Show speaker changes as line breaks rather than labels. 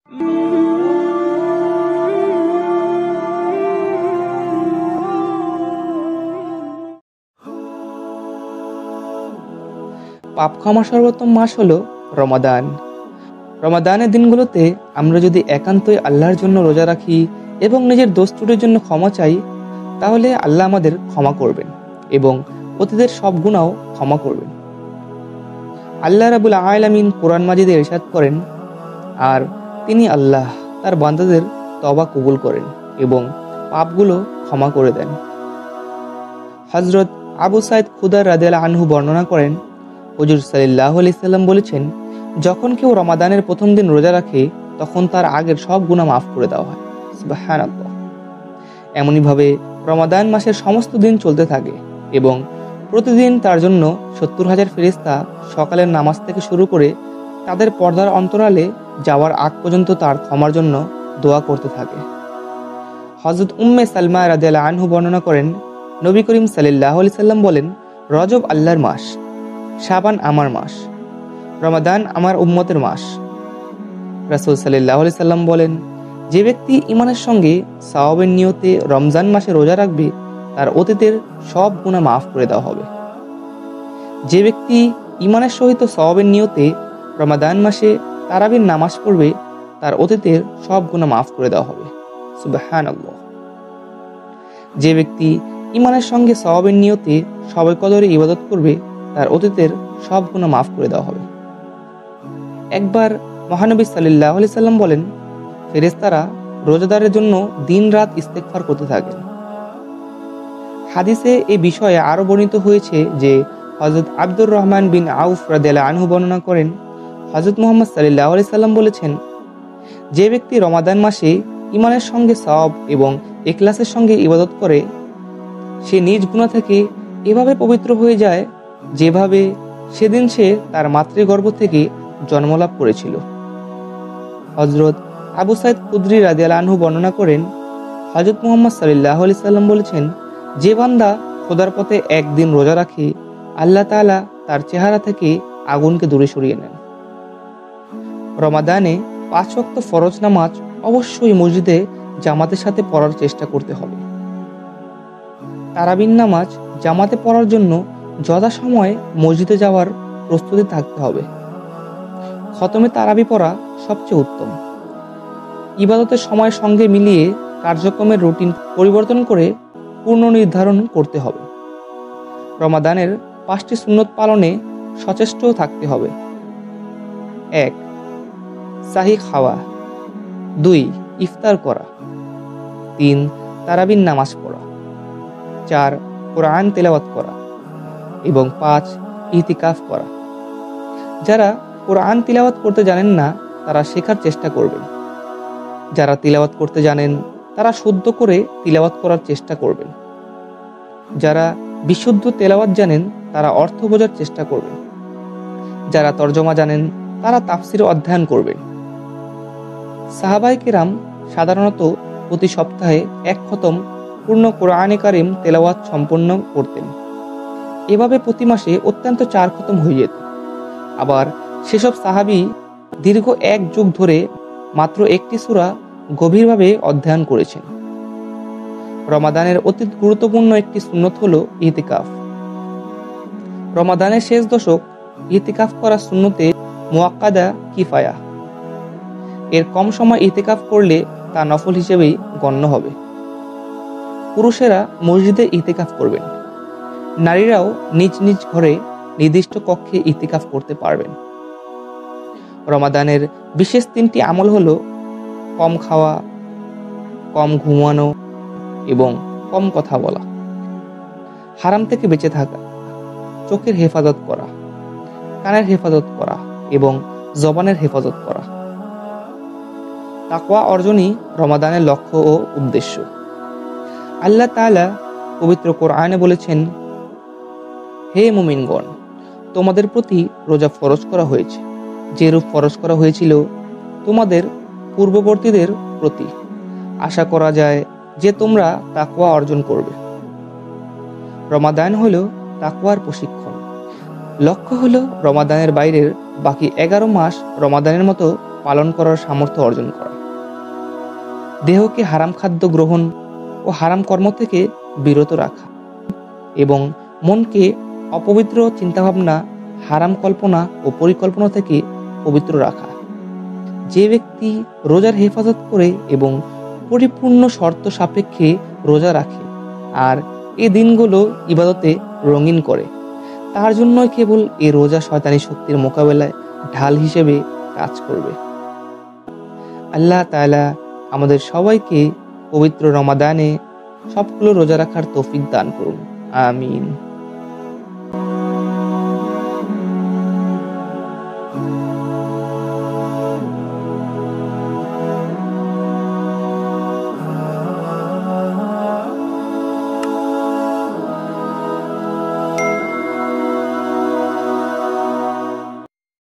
পাপ ক্ষমার সর্বোত্তম মাস হলো রমাদান। রমাদানের দিনগুলোতে আমরা যদি একান্তই আল্লাহর জন্য রোজা রাখি এবং নিজের দোষ ত্রুটির জন্য ক্ষমা চাই, তাহলে আল্লাহ আমাদের ক্ষমা করবেন এবং অতীতের সব গুনাহও ক্ষমা করবেন। আল্লাহ রাব্বুল আলামিন কোরআন মাজিদে ইরশাদ করেন, আর তিনি আল্লাহ তার বান্দাদের তওবা কবুল করেন এবং পাপগুলো ক্ষমা করে দেন। হযরত আবু সাঈদ খুদর রাদিয়াল্লাহু আনহু বর্ণনা করেন, হুজুর সাল্লাল্লাহু আলাইহি সাল্লাম বলেছেন, যখন কেউ রমাদানের প্রথম দিন রোজা রাখে তখন তার আগের সব গুনাহ মাফ করে দেওয়া হয়। সুবহানাল্লাহ। এমনিভাবে রমাদান মাসের সমস্ত দিন চলতে থাকে এবং প্রতিদিন তার জন্য ৭০,০০০ ফেরেশতা সকালের নামাজ থেকে শুরু করে তাদের পর্দার অন্তরালে যাওয়ার আগ পর্যন্ত তার ক্ষমার জন্য দোয়া করতে থাকে। হযরত উম্মে সালমা রাদিয়াল্লাহু আনহা বর্ণনা করেন, নবী করিম সাল্লাল্লাহু আলাইহি সাল্লাম বলেন, রজব আল্লাহর মাস, শাবান আমার মাস, রমাদান আমার উম্মতের মাস। রাসূল সাল্লাল্লাহু আলাইহি সাল্লাম বলেন, যে ব্যক্তি ঈমানের সঙ্গে সওয়াবের নিয়তে রমজান মাসে রোজা রাখবে তার অতীতের সব গুনাহ মাফ করে দেওয়া হবে। যে ব্যক্তি ঈমানের সহিত সওয়াবের নিয়তে রমাদান মাসে তারাবির নামাজ পড়বে তার অতীতের সব গুনাহ মাফ করে দেওয়া হবে। সুবহানাল্লাহ। যে ব্যক্তি ঈমানের সঙ্গে সওয়াবের নিয়তে শবে কদরে ইবাদত করবে তার অতীতের সব গুনাহ মাফ করে দেওয়া হবে। একবার মহানবী সাল্লাল্লাহু আলাইহি সাল্লাম বলেন, ফেরেশতারা রোজাদারের জন্য দিন-রাত ইস্তেগফার করতে থাকেন। হাদিসে এই বিষয়ে আরো বর্ণিত হয়েছে যে হযরত আব্দুর রহমান বিন আউফ রাদিয়াল্লাহু আনহু বর্ণনা করেন, হযরত মুহাম্মদ সাল্লাল্লাহু আলাইহি সাল্লাম বলেছেন, যে ব্যক্তি রমাদান মাসে ঈমানের সঙ্গে সওয়াব এবং ইখলাসের সঙ্গে ইবাদত করে সে নিজ গুনাহ থেকে এভাবে পবিত্র হয়ে যায় যেভাবে সেদিন সে তার মাতৃগর্ভ থেকে জন্মলাভ করেছিল। হযরত আবু সাঈদ খুদরি রাদিয়াল্লাহু আনহু বর্ণনা করেন, হযরত মুহাম্মদ সাল্লাল্লাহু আলাইহি সাল্লাম বলেছেন, যে বান্দা খোদার পথে একদিন রোজা রাখে আল্লাহ তাআলা তার চেহারা থেকে আগুনকে দূরে সরিয়ে নেন। রমাদানে ৫ ওয়াক্ত ফরজ নামাজ অবশ্যই মসজিদে জামাতের সাথে পড়ার চেষ্টা করতে হবে। তারাবির নামাজ জামাতে পড়ার জন্য যথাসময়ে মসজিদে যাওয়ার প্রস্তুতি থাকতে হবে। খতমে তারাবি পড়া সবচেয়ে উত্তম। ইবাদতের সময়ের সঙ্গে মিলিয়ে কার্যক্রমের রুটিন পরিবর্তন করে পূর্ণ নির্ধারণ করতে হবে। রমাদানের ৫টি সুন্নত পালনে সচেষ্ট থাকতে হবে। ১. সাহি খাওয়া। ২. ইফতার করা। ৩. তারাবির নামাজ পড়া। ৪. কোরআন তেলাওয়াত করা এবং ৫. ইতিকাফ করা। যারা কোরআন তিলাওয়াত করতে জানেন না তারা শেখার চেষ্টা করবেন। যারা তিলাওয়াত করতে জানেন তারা শুদ্ধ করে তিলাওয়াত করার চেষ্টা করবেন। যারা বিশুদ্ধ তেলাওয়াত জানেন তারা অর্থ বোঝার চেষ্টা করবেন। যারা তরজমা জানেন তারা তাফসির অধ্যয়ন করবেন। সাহাবায়ে কেরাম সাধারণত প্রতি সপ্তাহে ১ খতম পূর্ণ কোরআনে কারিম তেলাওয়াত সম্পন্ন করতেন। এভাবে প্রতি মাসে অত্যন্ত ৪ খতম হয়ে যেত। আবার সেসব সাহাবী দীর্ঘ ১ যুগ ধরে মাত্র একটি সূরা গভীরভাবে অধ্যয়ন করেছেন। রমাদানের অতি গুরুত্বপূর্ণ একটি সুন্নত হলো ইতিকাফ। রমাদানের শেষ দশক ইতিকাফ করা সুন্নতে মুআক্কাদা কিফায়া। এর কম সময় ইতিকাফ করলে তা নফল হিসেবেই গণ্য হবে। পুরুষেরা মসজিদে ইতিকাফ করবেন। নারীরাও নিজ নিজ ঘরে নির্দিষ্ট কক্ষে ইতিকাফ করতে পারবেন। রমাদানের বিশেষ ৩টি আমল হলো কম খাওয়া, কম ঘুমানো এবং কম কথা বলা, হারাম থেকে বেঁচে থাকা, চোখের হেফাজত করা, কানের হেফাজত করা এবং জবানের হেফাজত করা। তাকওয়া অর্জনই রমাদানের লক্ষ্য ও উদ্দেশ্য। আল্লাহ তাআলা পবিত্র কোরআনে বলেছেন, হে মুমিনগণ, তোমাদের প্রতি রোজা ফরজ করা হয়েছে যেরূপ ফরজ করা হয়েছিল তোমাদের পূর্ববর্তীদের প্রতি। আশা করা যায় যে তোমরা তাকওয়া অর্জন করবে। রমাদান হলো তাকওয়ার প্রশিক্ষণ। লক্ষ্য হলো রমাদানের বাইরের বাকি 11 মাস রমাদানের মতো পালন করার সামর্থ্য অর্জন করা, দেহকে হারাম খাদ্য গ্রহণ ও হারাম কর্ম থেকে বিরত রাখা এবং মনকে অপবিত্র চিন্তাভাবনা, হারাম কল্পনা ও পরিকল্পনা থেকে পবিত্র রাখা। যে ব্যক্তি রোজার হেফাজত করে এবং পরিপূর্ণ শর্ত সাপেক্ষে রোজা রাখে আর এই দিনগুলো ইবাদতে রঙিন করে, তার জন্যই কেবল এই রোজা শয়তানি শক্তির মোকাবেলায় ঢাল হিসেবে কাজ করবে। আল্লাহ তাআলা আমাদের সবাইকে পবিত্র রমাদানে সবগুলো রোজা রাখার তৌফিক দান করুন। আমিন।